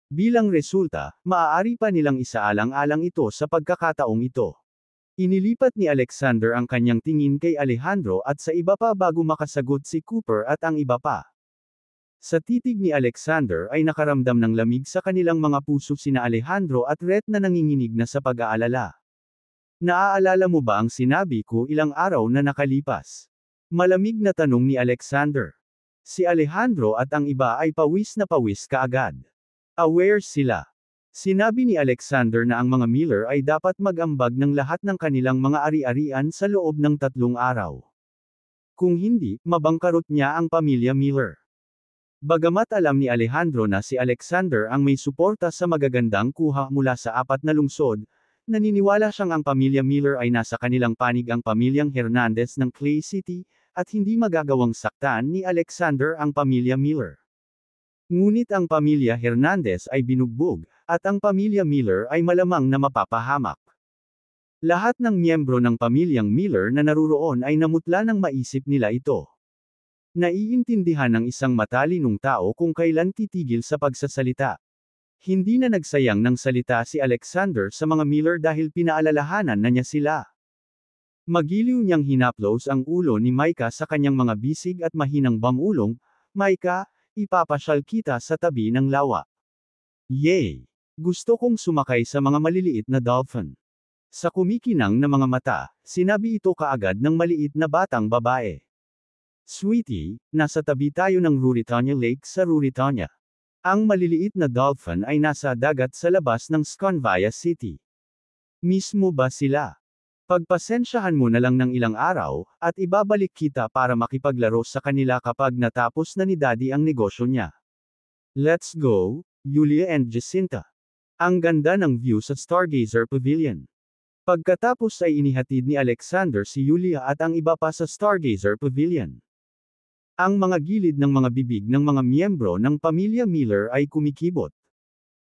Bilang resulta, maaari pa nilang isaalang-alang ito sa pagkakataong ito. Inilipat ni Alexander ang kanyang tingin kay Alejandro at sa iba pa bago makasagot si Cooper at ang iba pa. Sa titig ni Alexander ay nakaramdam ng lamig sa kanilang mga puso sina Alejandro at Rhett na nanginginig na sa pag-aalala. Naaalala mo ba ang sinabi ko ilang araw na nakalipas? Malamig na tanong ni Alexander. Si Alejandro at ang iba ay pawis na pawis kaagad. Aware sila. Sinabi ni Alexander na ang mga Miller ay dapat mag-ambag ng lahat ng kanilang mga ari-arian sa loob ng 3 araw. Kung hindi, mabangkarot niya ang pamilya Miller. Bagamat alam ni Alejandro na si Alexander ang may suporta sa magagandang kuha mula sa 4 na lungsod, naniniwala siyang ang pamilya Miller ay nasa kanilang panig ang pamilyang Hernandez ng Clay City, at hindi magagawang saktan ni Alexander ang pamilya Miller. Ngunit ang pamilya Hernandez ay binugbog, at ang pamilya Miller ay malamang na mapapahamak. Lahat ng miyembro ng pamilyang Miller na naruroon ay namutla nang maisip nila ito. Naiintindihan ng isang matalinong tao kung kailan titigil sa pagsasalita. Hindi na nagsayang ng salita si Alexander sa mga Miller dahil pinaalalahanan na niya sila. Magiliw niyang hinaplos ang ulo ni Micah sa kanyang mga bisig at mahinang bamulong, "Micah, ipapasyal kita sa tabi ng lawa." Yay! Gusto kong sumakay sa mga maliliit na dolphin. Sa kumikinang na mga mata, sinabi ito kaagad ng maliit na batang babae. "Sweetie, nasa tabi tayo ng Ruritania Lake sa Ruritania. Ang maliliit na dolphin ay nasa dagat sa labas ng Sconvia City. Mismo ba sila? Pagpasensyahan mo na lang ng ilang araw, at ibabalik kita para makipaglaro sa kanila kapag natapos na ni Daddy ang negosyo niya. Let's go, Julia and Jacinta." Ang ganda ng view sa Stargazer Pavilion. Pagkatapos ay inihatid ni Alexander si Julia at ang iba pa sa Stargazer Pavilion. Ang mga gilid ng mga bibig ng mga miyembro ng pamilya Miller ay kumikibot.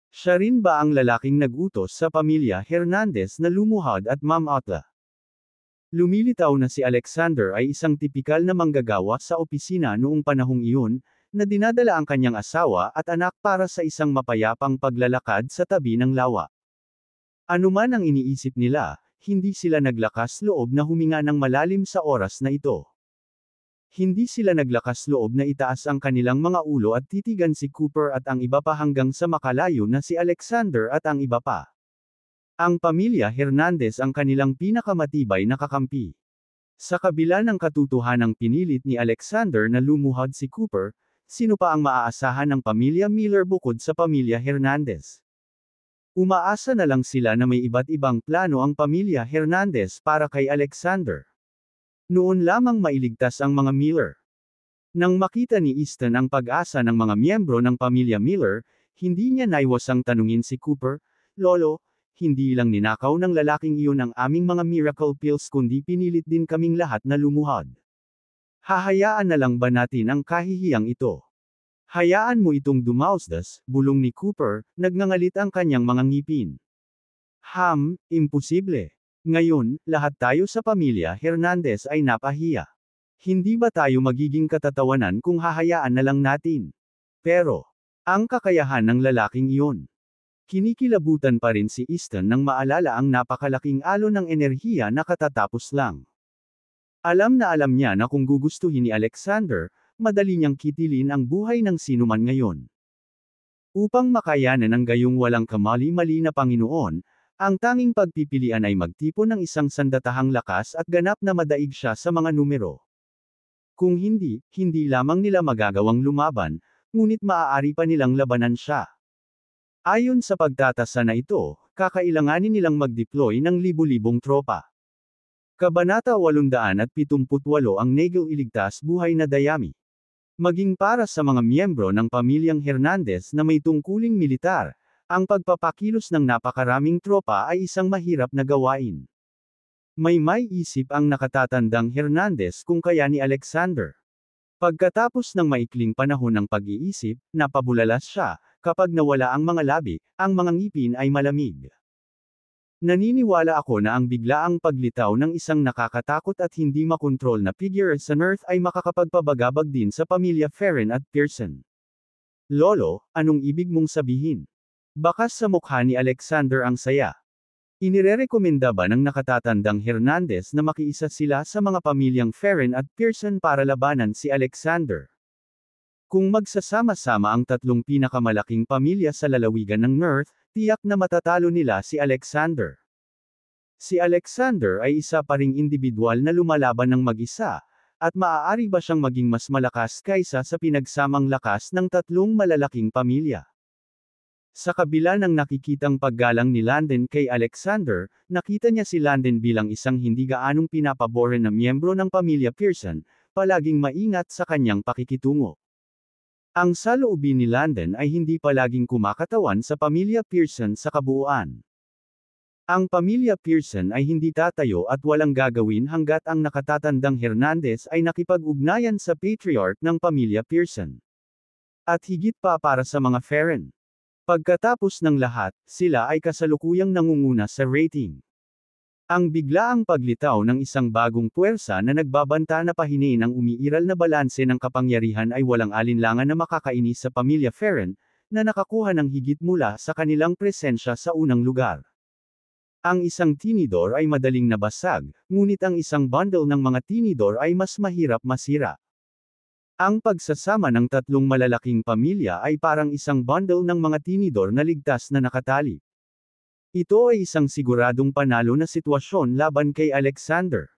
Siya rin ba ang lalaking nag-utos sa pamilya Hernandez na lumuhod at mamotla? Lumilitaw na si Alexander ay isang tipikal na manggagawa sa opisina noong panahong iyon, na dinadala ang kanyang asawa at anak para sa isang mapayapang paglalakad sa tabi ng lawa. Anuman ang iniisip nila, hindi sila naglakas loob na huminga ng malalim sa oras na ito. Hindi sila naglakas loob na itaas ang kanilang mga ulo at titigan si Cooper at ang iba pa hanggang sa makalayo na si Alexander at ang iba pa. Ang pamilya Hernandez ang kanilang pinakamatibay na kakampi. Sa kabila ng katotohanang pinilit ni Alexander na lumuhod si Cooper, sino pa ang maaasahan ng pamilya Miller bukod sa pamilya Hernandez? Umaasa na lang sila na may iba't ibang plano ang pamilya Hernandez para kay Alexander. Noon lamang mailigtas ang mga Miller. Nang makita ni Easton ang pag-asa ng mga miyembro ng pamilya Miller, hindi niya naiwasang tanungin si Cooper, "Lolo, hindi lang ninakaw ng lalaking iyon ang aming mga miracle pills kundi pinilit din kaming lahat na lumuhod. Hahayaan na lang ba natin ang kahihiyang ito? Hayaan mo itong dumausdas, bulong ni Cooper, nagngangalit ang kanyang mga ngipin. Imposible. Ngayon, lahat tayo sa pamilya Hernandez ay napahiya. Hindi ba tayo magiging katatawanan kung hahayaan na lang natin? Pero, ang kakayahan ng lalaking iyon. Kinikilabutan pa rin si Easton nang maalala ang napakalaking alon ng enerhiya na katatapos lang. Alam niya na kung gugustuhin ni Alexander, madali niyang kitilin ang buhay ng sinuman ngayon. Upang makayanan ang gayong walang kamali-mali na Panginoon, ang tanging pagpipilian ay magtipon ng isang sandatahang lakas at ganap na madaig siya sa mga numero. Kung hindi lamang nila magagawang lumaban, ngunit maaari pa nilang labanan siya. Ayon sa pagtatasa na ito, kakailanganin nilang mag-deploy ng libu-libong tropa. Kabanata 878 ang Nagel iligtas buhay na dayami. Maging para sa mga miyembro ng pamilyang Hernandez na may tungkuling militar, ang pagpapakilos ng napakaraming tropa ay isang mahirap na gawain. May isip ang nakatatandang Hernandez kung kaya ni Alexander. Pagkatapos ng maikling panahon ng pag-iisip, napabulalas siya. Kapag nawala ang mga labi, ang mga ngipin ay malamig. Naniniwala ako na ang biglaang paglitaw ng isang nakakatakot at hindi makontrol na figure sa Earth ay makakapagpabagabag din sa pamilya Ferren at Pearson. Lolo, anong ibig mong sabihin? Bakas sa mukha ni Alexander ang saya. Inirerekomenda ba ng nakatatandang Hernandez na makiisa sila sa mga pamilyang Ferren at Pearson para labanan si Alexander? Kung magsasama-sama ang tatlong pinakamalaking pamilya sa lalawigan ng Earth, tiyak na matatalo nila si Alexander. Si Alexander ay isa pa ring individual na lumalaban ng mag-isa, at maaari ba siyang maging mas malakas kaysa sa pinagsamang lakas ng tatlong malalaking pamilya? Sa kabila ng nakikitang paggalang ni Landon kay Alexander, nakita niya si Landon bilang isang hindi gaanong pinapabore na miyembro ng pamilya Pearson, palaging maingat sa kanyang pakikitungo. Ang saloobin ni Landon ay hindi palaging kumakatawan sa pamilya Pearson sa kabuuan. Ang pamilya Pearson ay hindi tatayo at walang gagawin hanggat ang nakatatandang Hernandez ay nakipag-ugnayan sa patriarch ng pamilya Pearson. At higit pa para sa mga Ferren. Pagkatapos ng lahat, sila ay kasalukuyang nangunguna sa rating. Ang biglaang paglitaw ng isang bagong puwersa na nagbabanta na pahiniin ang umiiral na balanse ng kapangyarihan ay walang alinlangan na makakainis sa pamilya Ferren, na nakakuha ng higit mula sa kanilang presensya sa unang lugar. Ang isang tinidor ay madaling nabasag, ngunit ang isang bundle ng mga tinidor ay mas mahirap masira. Ang pagsasama ng tatlong malalaking pamilya ay parang isang bundle ng mga tinidor na ligtas na nakatali. Ito ay isang siguradong panalo na sitwasyon laban kay Alexander.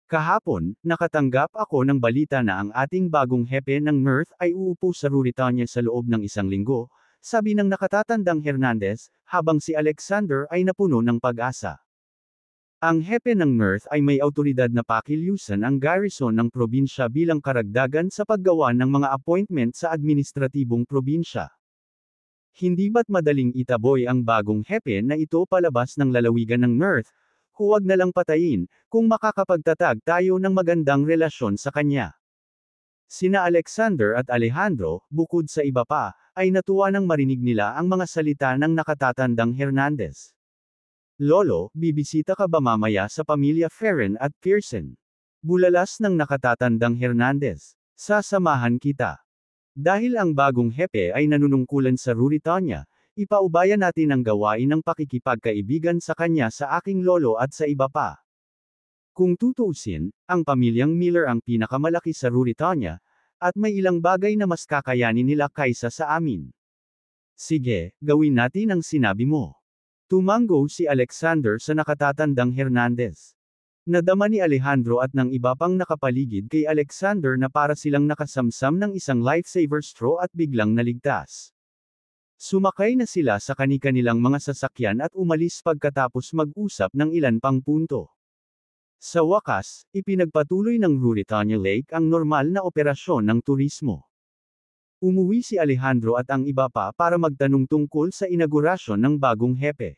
Kahapon, nakatanggap ako ng balita na ang ating bagong hepe ng Earth ay uupo sa Ruritania sa loob ng isang linggo, sabi ng nakatatandang Hernandez, habang si Alexander ay napuno ng pag-asa. Ang hepe ng Earth ay may autoridad na pakilusan ang garrison ng probinsya bilang karagdagan sa paggawa ng mga appointment sa administratibong probinsya. Hindi ba't madaling itaboy ang bagong hepe na ito palabas ng lalawigan ng Earth? Huwag na lang patayin, kung makakapagtatag tayo ng magandang relasyon sa kanya. Sina Alexander at Alejandro, bukod sa iba pa, ay natuwa nang marinig nila ang mga salita ng nakatatandang Hernandez. Lolo, bibisita ka ba mamaya sa pamilya Ferren at Pearson? Bulalas ng nakatatandang Hernandez. Sasamahan kita. Dahil ang bagong hepe ay nanunungkulan sa Ruritania, ipaubaya natin ang gawain ng pakikipagkaibigan sa kanya sa aking lolo at sa iba pa. Kung tutuusin, ang pamilyang Miller ang pinakamalaki sa Ruritania, at may ilang bagay na mas kakayanin nila kaysa sa amin. Sige, gawin natin ang sinabi mo. Tumango si Alexander sa nakatatandang Hernandez. Nadama ni Alejandro at ng iba pang nakapaligid kay Alexander na para silang nakasamsam ng isang lifesaver straw at biglang naligtas. Sumakay na sila sa kani-kanilang mga sasakyan at umalis pagkatapos mag-usap ng ilan pang punto. Sa wakas, ipinagpatuloy ng Ruritania Lake ang normal na operasyon ng turismo. Umuwi si Alejandro at ang iba pa para magtanong tungkol sa inaugurasyon ng bagong hepe.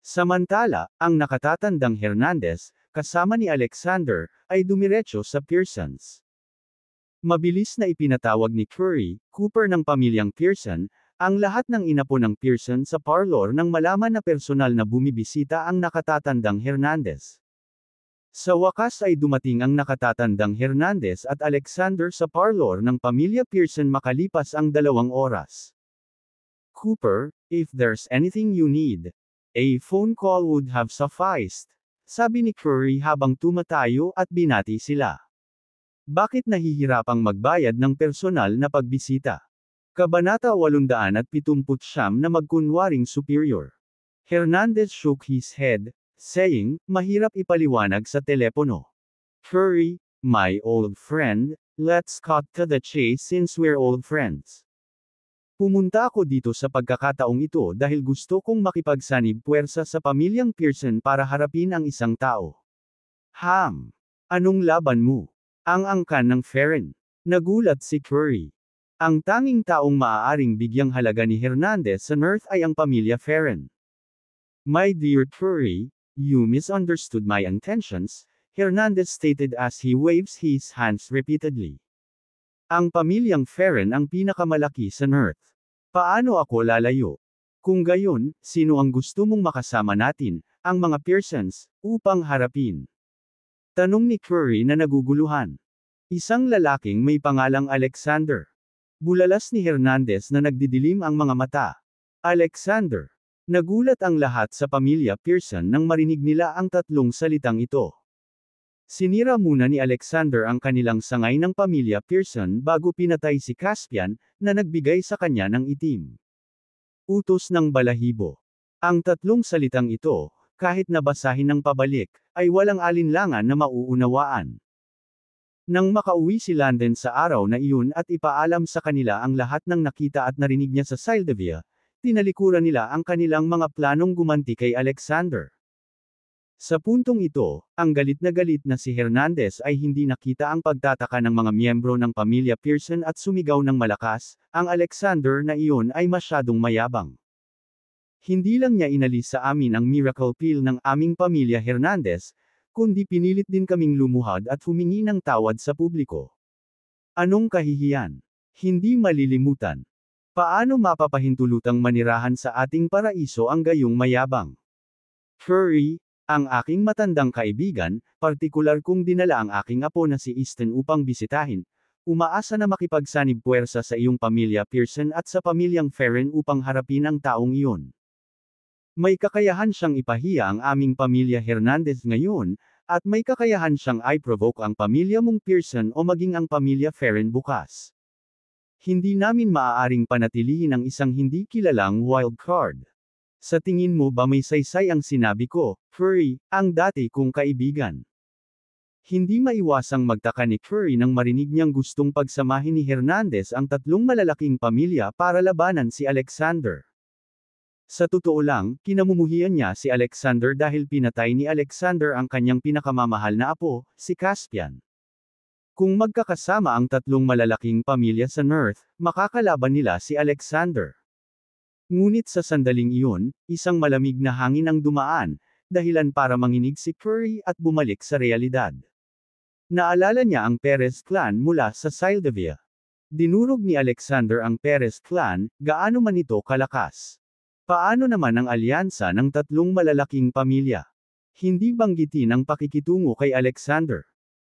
Samantala, ang nakatatandang Hernandez, kasama ni Alexander, ay dumiretso sa Pearsons. Mabilis na ipinatawag ni Curry, Cooper ng pamilyang Pearson, ang lahat ng inapo ng Pearson sa parlor nang malaman na personal na bumibisita ang nakatatandang Hernandez. Sa wakas ay dumating ang nakatatandang Hernandez at Alexander sa parlor ng pamilya Pearson makalipas ang 2 oras. Cooper, if there's anything you need, a phone call would have sufficed, sabi ni Curry habang tumatayo at binati sila. Bakit nahihirapang magbayad ng personal na pagbisita? Kabanata 879 na magkunwaring superior. Hernandez shook his head, saying, mahirap ipaliwanag sa telepono. Curry, my old friend, let's cut to the chase since we're old friends. Pumunta ako dito sa pagkakataong ito dahil gusto kong makipagsanib puwersa sa pamilyang Pearson para harapin ang isang tao. Anong laban mo? Ang angkan ng Ferren. Nagulat si Curry. Ang tanging taong maaaring bigyang halaga ni Hernandez sa Earth ay ang pamilya Ferren. My dear Curry, you misunderstood my intentions, Hernandez stated as he waves his hands repeatedly. Ang pamilyang Ferren ang pinakamalaki sa Earth. Paano ako lalayo? Kung gayon, sino ang gusto mong makasama natin, ang mga Pearsons, upang harapin? Tanong ni Curry na naguguluhan. Isang lalaking may pangalang Alexander. Bulalas ni Hernandez na nagdidilim ang mga mata. Alexander. Nagulat ang lahat sa pamilya Pearson nang marinig nila ang tatlong salitang ito. Sinira muna ni Alexander ang kanilang sangay ng pamilya Pearson bago pinatay si Caspian, na nagbigay sa kanya ng itim. Utos ng balahibo. Ang tatlong salitang ito, kahit nabasahin ng pabalik, ay walang alinlangan na mauunawaan. Nang makauwi si Landen sa araw na iyon at ipaalam sa kanila ang lahat ng nakita at narinig niya sa Sildavia, tinalikuran nila ang kanilang mga planong gumanti kay Alexander. Sa puntong ito, ang galit na si Hernandez ay hindi nakita ang pagtataka ng mga miyembro ng pamilya Pearson at sumigaw ng malakas, ang Alexander na iyon ay masyadong mayabang. Hindi lang niya inalis sa amin ang miracle pill ng aming pamilya Hernandez, kundi pinilit din kaming lumuhad at humingi ng tawad sa publiko. Anong kahihiyan? Hindi malilimutan. Paano mapapahintulutang manirahan sa ating paraiso ang gayong mayabang? Curry, ang aking matandang kaibigan, partikular kong dinala ang aking apo na si Easton upang bisitahin, umaasa na makipagsanib puwersa sa iyong pamilya Pearson at sa pamilyang Ferren upang harapin ang taong iyon. May kakayahan siyang ipahiya ang aming pamilya Hernandez ngayon, at may kakayahan siyang i-provoke ang pamilya mong Pearson o maging ang pamilya Ferren bukas. Hindi namin maaaring panatilihin ang isang hindi kilalang wild card. Sa tingin mo ba may saysay ang sinabi ko, Curry, ang dati kong kaibigan? Hindi maiwasang magtaka ni Curry nang marinig niyang gustong pagsamahin ni Hernandez ang tatlong malalaking pamilya para labanan si Alexander. Sa totoo lang, kinamumuhian niya si Alexander dahil pinatay ni Alexander ang kanyang pinakamamahal na apo, si Caspian. Kung magkakasama ang tatlong malalaking pamilya sa Earth, makakalaban nila si Alexander. Ngunit sa sandaling iyon, isang malamig na hangin ang dumaan, dahilan para manginig si Curry at bumalik sa realidad. Naalala niya ang Perez clan mula sa Sildavia. Dinurog ni Alexander ang Perez clan, gaano man ito kalakas. Paano naman ang alyansa ng tatlong malalaking pamilya? Hindi banggitin ang pakikitungo kay Alexander.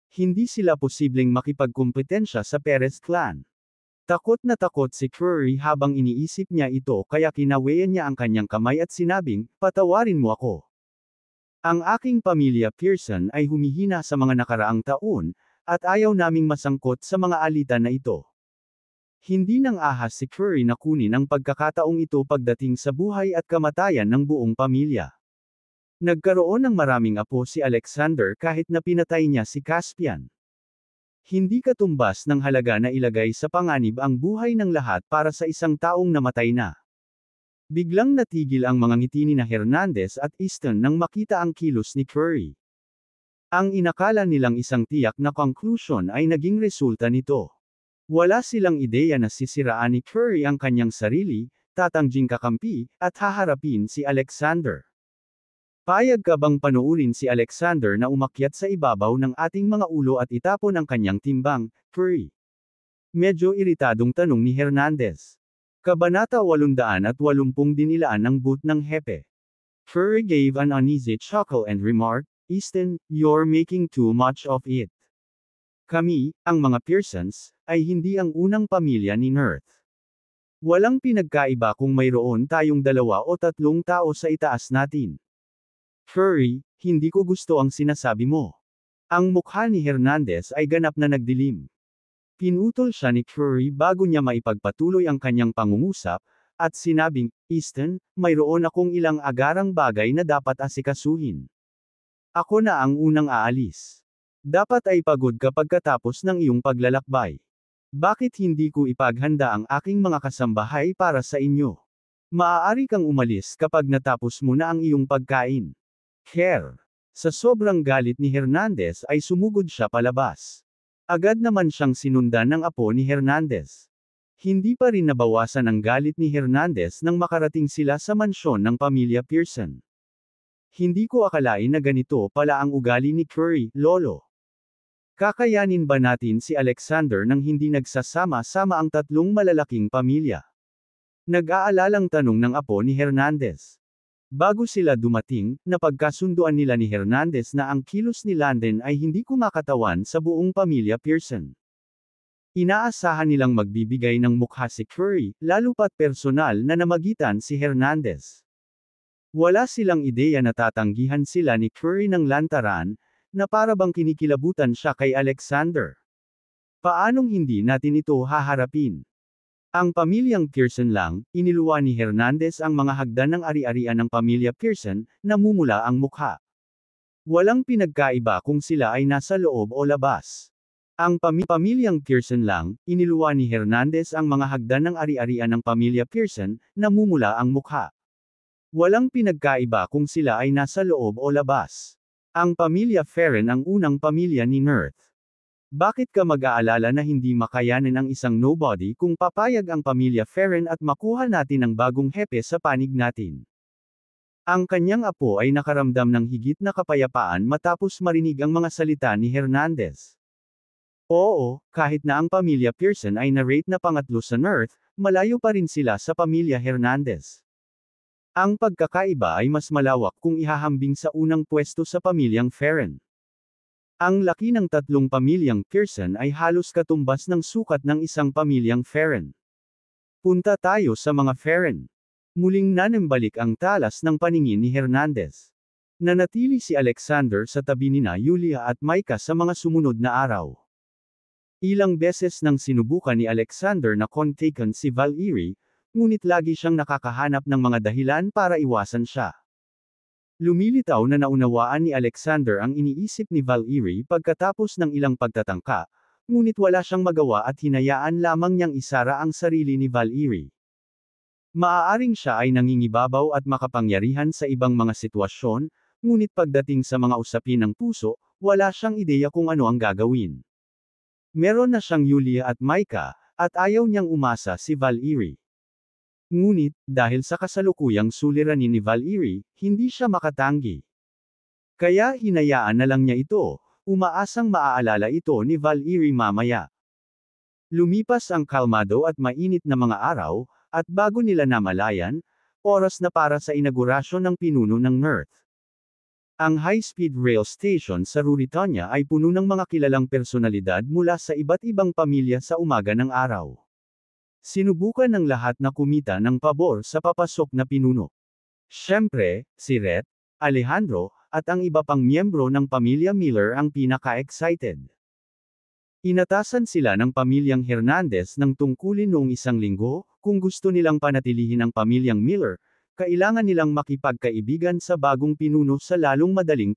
Hindi sila posibleng makipagkumpetensya sa Perez clan. Takot na takot si Curry habang iniisip niya ito kaya kinawayan niya ang kanyang kamay at sinabing, patawarin mo ako. Ang aking pamilya Pearson ay humihina sa mga nakaraang taon, at ayaw naming masangkot sa mga alitan na ito. Hindi nang ahas si Curry na kunin ang pagkakataong ito pagdating sa buhay at kamatayan ng buong pamilya. Nagkaroon ng maraming apo si Alexander kahit na pinatay niya si Caspian. Hindi katumbas ng halaga na ilagay sa panganib ang buhay ng lahat para sa isang taong namatay na. Biglang natigil ang mga ngiti ni Hernandez at Easton nang makita ang kilos ni Curry. Ang inakala nilang isang tiyak na conclusion ay naging resulta nito. Wala silang ideya na sisiraan ni Curry ang kanyang sarili, tatangjing kakampi, at haharapin si Alexander. Payag ka bang panoorin si Alexander na umakyat sa ibabaw ng ating mga ulo at itapon ang kanyang timbang, Curry? Medyo iritadong tanong ni Hernandez. Kabanata 880 dinilaan ng boot ng hepe. Curry gave an uneasy chuckle and remarked, "Easton, you're making too much of it. Kami, ang mga Pearsons, ay hindi ang unang pamilya ni Nerth. Walang pinagkaiba kung mayroon tayong 2 o 3 tao sa itaas natin." Curry, hindi ko gusto ang sinasabi mo. Ang mukha ni Hernandez ay ganap na nagdilim. Pinutol siya ni Curry bago niya maipagpatuloy ang kanyang pangungusap, at sinabing, "Easton, mayroon akong ilang agarang bagay na dapat asikasuhin. Ako na ang unang aalis. Dapat ay pagod ka pagkatapos ng iyong paglalakbay. Bakit hindi ko ipaghanda ang aking mga kasambahay para sa inyo? Maaari kang umalis kapag natapos mo na ang iyong pagkain." Sa sobrang galit ni Hernandez ay sumugod siya palabas. Agad naman siyang sinundan ng apo ni Hernandez. Hindi pa rin nabawasan ang galit ni Hernandez nang makarating sila sa mansyon ng pamilya Pearson. "Hindi ko akalain na ganito pala ang ugali ni Curry, Lolo. Kakayanin ba natin si Alexander nang hindi nagsasama-sama ang 3 malalaking pamilya?" Nag-aalalang tanong ng apo ni Hernandez. Bago sila dumating, napagkasunduan nila ni Hernandez na ang kilos ni Landen ay hindi kumakatawan sa buong pamilya Pearson. Inaasahan nilang magbibigay ng mukha si Curry, lalo pat personal na namagitan si Hernandez. Wala silang ideya na tatanggihan sila ni Curry ng lantaran, na para bang kinikilabutan siya kay Alexander. Paanong hindi natin ito haharapin? Ang pamilyang Pearson lang, iniluwa ni Hernandez ang mga hagdan ng ari-arian ng pamilya Pearson, namumula ang mukha. Walang pinagkaiba kung sila ay nasa loob o labas. Ang pamilyang Pearson lang, iniluwa ni Hernandez ang mga hagdan ng ari-arian ng pamilya Pearson, namumula ang mukha. Walang pinagkaiba kung sila ay nasa loob o labas. Ang pamilya Ferren ang unang pamilya ni Nerth. Bakit ka mag-aalala na hindi makayanin ang isang nobody kung papayag ang pamilya Ferren at makuha natin ang bagong hepe sa panig natin? Ang kanyang apo ay nakaramdam ng higit na kapayapaan matapos marinig ang mga salita ni Hernandez. Oo, kahit na ang pamilya Pearson ay na-rate na pangatlo sa Nerth, malayo pa rin sila sa pamilya Hernandez. Ang pagkakaiba ay mas malawak kung ihahambing sa unang pwesto sa pamilyang Ferren. Ang laki ng 3 pamilyang Pearson ay halos katumbas ng sukat ng isang pamilyang Ferren. Punta tayo sa mga Ferren. Muling nanembalik ang talas ng paningin ni Hernandez. Nanatili si Alexander sa tabi nina Yulia at Micah sa mga sumunod na araw. Ilang beses nang sinubukan ni Alexander na kontakin si Valerie, ngunit lagi siyang nakakahanap ng mga dahilan para iwasan siya. Lumilitaw na naunawaan ni Alexander ang iniisip ni Valerie pagkatapos ng ilang pagtatangka, ngunit wala siyang magawa at hinayaan lamang niyang isara ang sarili ni Valerie. Maaaring siya ay nangingibabaw at makapangyarihan sa ibang mga sitwasyon, ngunit pagdating sa mga usapin ng puso, wala siyang ideya kung ano ang gagawin. Meron na siyang Yulia at Micah, at ayaw niyang umasa si Valerie. Ngunit, dahil sa kasalukuyang suliranin ni Valerie, hindi siya makatanggi. Kaya hinayaan na lang niya ito, umaasang maaalala ito ni Valerie mamaya. Lumipas ang kalmado at mainit na mga araw, at bago nila namalayan, oras na para sa inaugurasyon ng pinuno ng Nerth. Ang high-speed rail station sa Ruritania ay puno ng mga kilalang personalidad mula sa iba't ibang pamilya sa umaga ng araw. Sinubukan ng lahat na kumita ng pabor sa papasok na pinuno. Siyempre, si Rhett, Alejandro, at ang iba pang miyembro ng pamilya Miller ang pinaka-excited. Inatasan sila ng pamilyang Hernandez ng tungkulin noong 1 linggo, kung gusto nilang panatilihin ang pamilyang Miller, kailangan nilang makipagkaibigan sa bagong pinuno sa lalong madaling panahon.